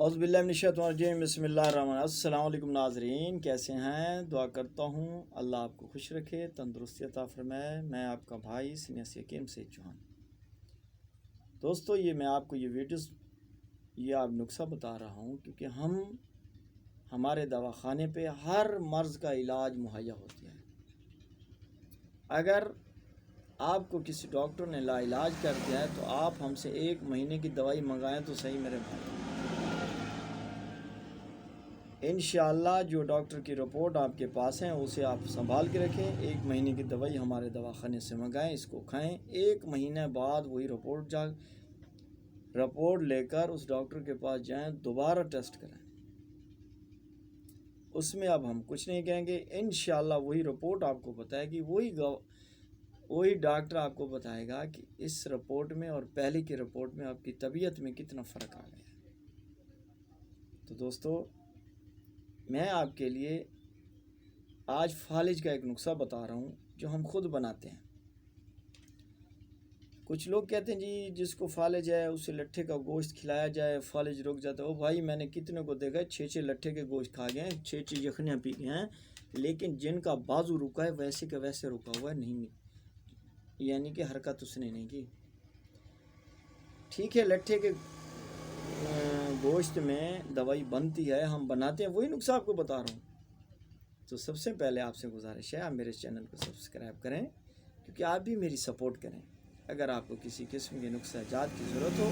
औज़ुबिल्लाहिमिनश्शैतानिर्रजीम बिस्मिल्लाहिर्रहमानिर्रहीम। अस्सलाम वालेकुम नाज़रीन, कैसे हैं? दुआ करता हूँ अल्लाह आपको खुश रखे, तंदुरुस्ती अता फरमाए। मैं आपका भाई सीनियर हकीम सईद चौहान। दोस्तों, मैं आपको ये आप नुस्खा बता रहा हूँ क्योंकि हमारे दवाखाने पे हर मर्ज़ का इलाज मुहैया होती है। अगर आपको किसी डॉक्टर ने लाइलाज कर दिया है तो आप हमसे 1 महीने की दवाई मंगाएं तो सही मेरे भाई। इंशाअल्लाह जो डॉक्टर की रिपोर्ट आपके पास है उसे आप संभाल के रखें। 1 महीने की दवाई हमारे दवाखाने से मंगाएं, इसको खाएं। 1 महीने बाद वही रिपोर्ट लेकर उस डॉक्टर के पास जाएं, दोबारा टेस्ट कराएं। उसमें अब हम कुछ नहीं कहेंगे, इंशाअल्लाह वही रिपोर्ट आपको बताएगी। वही डॉक्टर आपको बताएगा कि इस रिपोर्ट में और पहले की रिपोर्ट में आपकी तबीयत में कितना फ़र्क आ गया। तो दोस्तों, मैं आपके लिए आज फालिज का एक नुस्खा बता रहा हूँ जो हम खुद बनाते हैं। कुछ लोग कहते हैं जी जिसको फालिज है उसे लट्ठे का गोश्त खिलाया जाए फालिज रुक जाता है। ओ भाई, मैंने कितने को देखा है 6 लट्ठे के गोश्त खा गए हैं, 6 यखनियाँ पी गए हैं, लेकिन जिनका बाजू रुका है वैसे का वैसे रुका हुआ है, नहीं, यानी कि हरकत उसने नहीं की। ठीक है, लट्ठे के गोश्त में दवाई बनती है, हम बनाते हैं, वही नुस्खा आपको बता रहा हूँ। तो सबसे पहले आपसे गुजारिश है आप मेरे चैनल को सब्सक्राइब करें, क्योंकि आप भी मेरी सपोर्ट करें। अगर आपको किसी किस्म के नुस्खा जात की ज़रूरत हो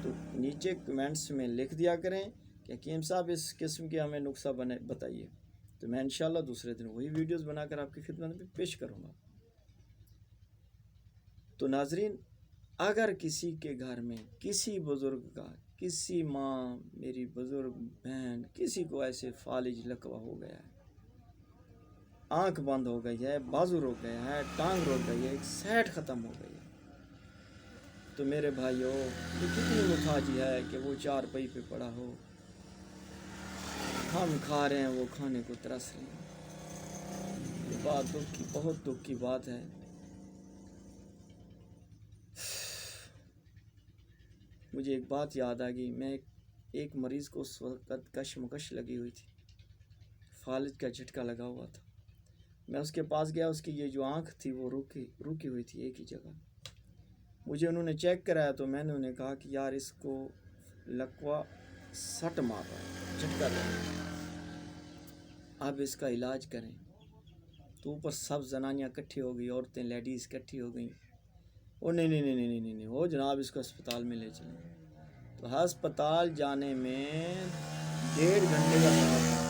तो नीचे कमेंट्स में लिख दिया करें कि हकीम साहब इस किस्म के हमें नुस्खा बताइए, तो मैं इंशाल्लाह दूसरे दिन वही वीडियोस बनाकर आपकी खिदमत में पेश करूँगा। तो नाजरीन, अगर किसी के घर में किसी बुज़ुर्ग का, किसी माँ, मेरी बुज़ुर्ग बहन, किसी को ऐसे फालिज लकवा हो गया है, आंख बंद हो गई है, बाजू रुक गया है, टांग रुक गई है, सेहत ख़त्म हो गई है, तो मेरे भाइयों, ये कितनी मुताजी है कि वो चारपाई पे पड़ा हो, हम खा रहे हैं, वो खाने को तरस रहे हैं। ये बात बहुत दुख की बात है। मुझे एक बात याद आ गई। मैं एक मरीज़ को उस वक़्त कशमकश लगी हुई थी, फालिज का झटका लगा हुआ था। मैं उसके पास गया, उसकी ये जो आँख थी वो रुकी हुई थी एक ही जगह। मुझे उन्होंने चेक कराया तो मैंने उन्हें कहा कि यार इसको लकवा सट मार रहा है, झटका लगा है, अब इसका इलाज करें। तो ऊपर सब जनानियाँ इकट्ठी हो गई, औरतें लेडीज़ इकट्ठी हो गई। ओ नहीं नहीं नहीं नहीं नहीं नहीं, हो जनाब इसको अस्पताल में ले चलें। तो अस्पताल जाने में 1.5 घंटे का सफ़र था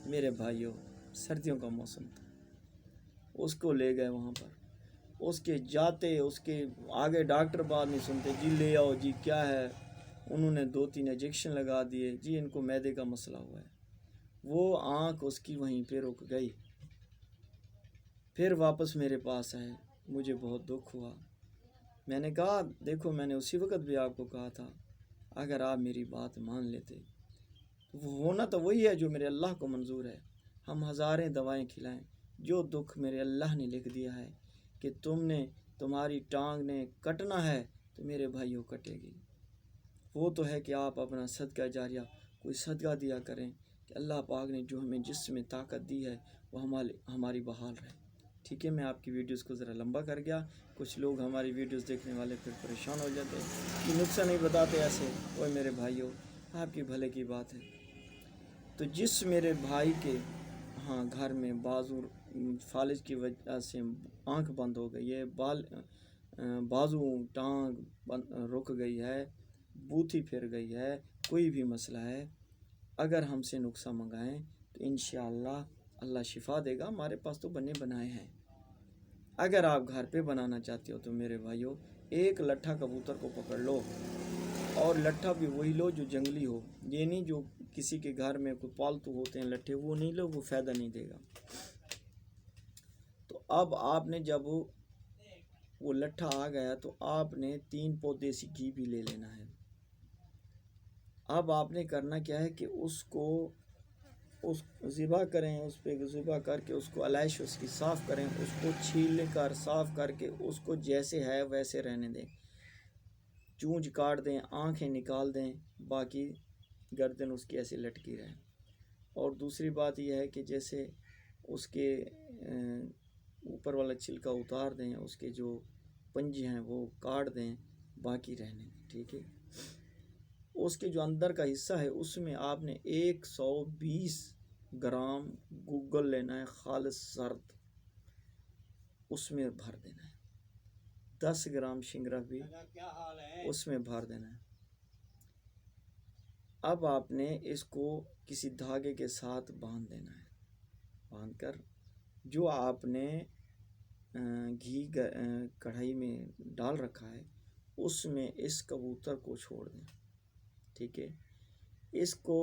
मेरे भाइयों। सर्दियों का मौसम था। उसको ले गए वहाँ पर, उसके जाते उसके आगे डॉक्टर बात नहीं सुनते, जी ले आओ जी, क्या है। उन्होंने 2-3 इंजेक्शन लगा दिए, जी इनको मैदे का मसला हुआ है। वो आँख उसकी वहीं पे रुक गई। फिर वापस मेरे पास आए, मुझे बहुत दुख हुआ। मैंने कहा देखो, मैंने उसी वक्त भी आपको कहा था, अगर आप मेरी बात मान लेते तो वो होना तो वही है जो मेरे अल्लाह को मंजूर है। हम हज़ारें दवाएं खिलाएं, जो दुख मेरे अल्लाह ने लिख दिया है कि तुम्हारी टांग ने कटना है तो मेरे भाइयों कटेगी। वो तो है कि आप अपना सदका जारिया कोई सदका दिया करें कि अल्लाह पाक ने जो हमें जिस्म में ताकत दी है वो हमारी बहाल रहे। ठीक है, मैं आपकी वीडियोस को ज़रा लंबा कर गया। कुछ लोग हमारी वीडियोस देखने वाले फिर परेशान हो जाते हैं कि नुस्खा नहीं बताते ऐसे। ओए मेरे भाइयों, आपकी भले की बात है। तो जिस मेरे भाई के घर में फालिज की वजह से आंख बंद हो गई है, बाजू टांग रुक गई है, बूथी फिर गई है, कोई भी मसला है, अगर हमसे नुस्खा मंगाएं तो इंशाअल्लाह अल्लाह शिफा देगा। हमारे पास तो बने बनाए हैं। अगर आप घर पे बनाना चाहते हो तो मेरे भाइयों, एक लट्ठा कबूतर को पकड़ लो, और लट्ठा भी वही लो जो जंगली हो। ये नहीं जो किसी के घर में कोई पालतू होते हैं लट्ठे, वो नहीं लो, वो फ़ायदा नहीं देगा। तो अब आपने जब वो लट्ठा आ गया तो आपने 3 पौ देसी घी भी ले लेना है। अब आपने करना क्या है कि उस ज़िबा करें, उस पर ज़िबा करके उसको अलैश उसकी साफ़ करें, उसको छील कर साफ़ करके उसको जैसे है वैसे रहने दें। چونچ کاٹ دیں، آنکھیں نکال دیں، باقی گردن اس کی ایسے لٹکی رہے۔ اور دوسری بات یہ ہے کہ جیسے اس کے اوپر والا چھلکا اتار دیں، اس کے جو پنجے ہیں وہ کاٹ دیں، باقی رہنے دیں، ٹھیک ہے۔ اس کے جو اندر کا حصہ ہے اس میں آپ نے 120 گرام گوگل لینا ہے، خالص زرد، اس میں بھر دینا ہے۔ 10 گرام شنگرا بھی اس میں بھر دینا ہے۔ اب آپ نے اس کو کسی دھاگے کے ساتھ باندھ دینا ہے، باندھ کر جو آپ نے گھی کڑھائی میں ڈال رکھا ہے اس میں اس کبوتر کو چھوڑ دیں، ٹھیک ہے۔ اس کو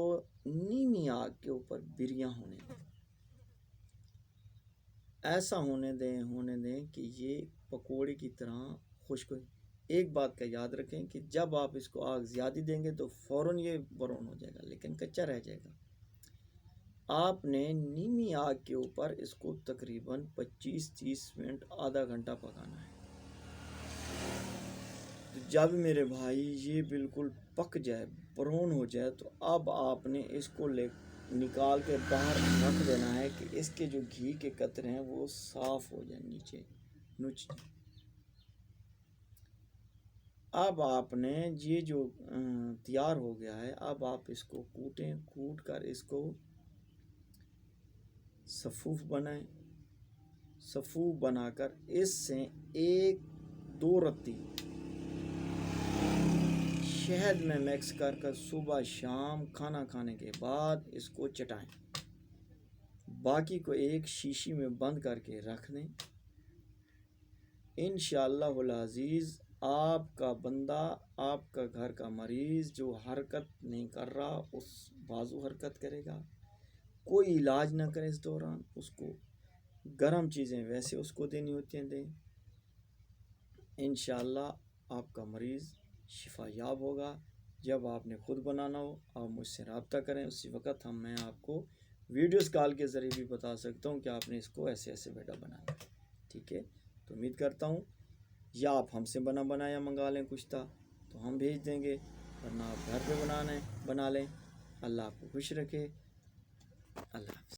نیمی آگ کے اوپر بریاں ہونے دیں، ایسا ہونے دیں کہ یہ پکوڑے کی طرح خشک ہو۔ ایک بات کا یاد رکھیں کہ جب آپ اس کو آگ زیادہ دیں گے تو فوراً یہ براؤن ہو جائے گا لیکن کچا رہ جائے گا۔ آپ نے نیمی آگ کے اوپر اس کو تقریباً 25-30 منٹ، آدھا گھنٹہ پکانا ہے۔ جب میرے بھائی یہ بالکل پک جائے، براؤن ہو جائے، تو اب آپ نے اس کو نکال کے باہر رکھ دینا ہے کہ اس کے جو گھی کے قطرے ہیں وہ صاف ہو جائیں، نیچے نچ۔ اب آپ نے یہ جو تیار ہو گیا ہے، اب آپ اس کو کوٹیں، کوٹ کر اس کو صفوف بنائیں، صفوف بنا کر اس سے 1-2 رتی شہد میں مکس کر صبح شام کھانا کھانے کے بعد اس کو چٹائیں۔ باقی کو ایک شیشی میں بند کر کے رکھ دیں۔ انشاءاللہ العزیز آپ کا بندہ، آپ کا گھر کا مریض جو حرکت نہیں کر رہا، اس بازو حرکت کرے گا۔ کوئی علاج نہ کریں اس دوران، اس کو گرم چیزیں ویسے اس کو دینی ہوتی ہیں دیں۔ انشاءاللہ آپ کا مریض شفا یاب ہوگا۔ جب آپ نے خود بنانا ہو آپ مجھ سے رابطہ کریں، اسی وقت میں آپ کو ویڈیوز کال کے ذریعے بھی بتا سکتا ہوں کہ آپ نے اس کو ایسے ایسے بیٹا بنانا ہے، ٹھیک ہے۔ تو امید کرتا ہوں یا آپ ہم سے بنایا منگا لیں کچھ تھا تو ہم بھیج دیں گے، ورنہ آپ گھر پہ بنا لیں۔ اللہ آپ کو خوش رکھے، اللہ حافظ۔